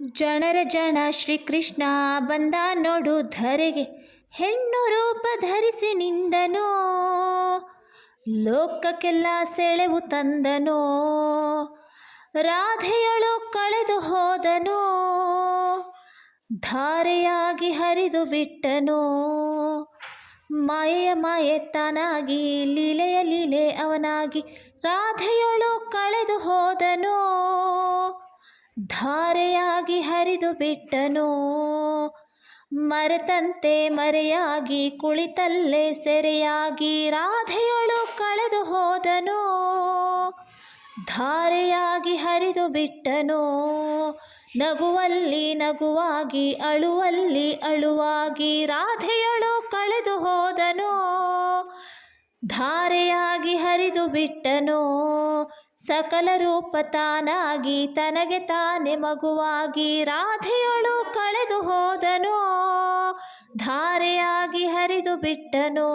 ಜನರ ಜನ ಶ್ರೀಕೃಷ್ಣ ಬಂದ ನೋಡು ಧರೆಗೆ, ಹೆಣ್ಣು ರೂಪ ಧರಿಸಿ ನಿಂದನೋ, ಲೋಕಕ್ಕೆಲ್ಲ ಸೆಳೆವು ತಂದನೋ, ರಾಧೆಯಳು ಕಳೆದು ಹೋದನೋ, ಧಾರೆಯಾಗಿ ಹರಿದು ಬಿಟ್ಟನೋ, ಮಾಯೆಯ ಮಾಯೆ ತಾನಾಗಿ ಲೀಲೆಯ ಲೀಲೆ ಅವನಾಗಿ, ರಾಧೆಯಳು ಕಳೆದು ಹೋದನೋ, ಧಾರೆಯಾಗಿ ಹರಿದು ಬಿಟ್ಟನೋ, ಮರೆತಂತೆ ಮರೆಯಾಗಿ ಕುಳಿತಲ್ಲೇ ಸೆರೆಯಾಗಿ, ರಾಧೆಯಳು ಕಳೆದು ಹೋದನೋ, ಧಾರೆಯಾಗಿ ಹರಿದು ಬಿಟ್ಟನೋ, ನಗುವಲ್ಲಿ ನಗುವಾಗಿ ಅಳುವಲ್ಲಿ ಅಳುವಾಗಿ, ರಾಧೆಯಳು ಕಳೆದು ಹೋದನೋ, ಧಾರೆಯಾಗಿ ಹರಿದು ಬಿಟ್ಟನೋ, ಸಕಲ ರೂಪ ತಾನಾಗಿ ತನಗೆ ತಾನೆ ಮಗುವಾಗಿ, ರಾಧೆಯಳು ಕಳೆದು ಹೋದನೋ, ಧಾರೆಯಾಗಿ ಹರಿದು ಬಿಟ್ಟನೋ.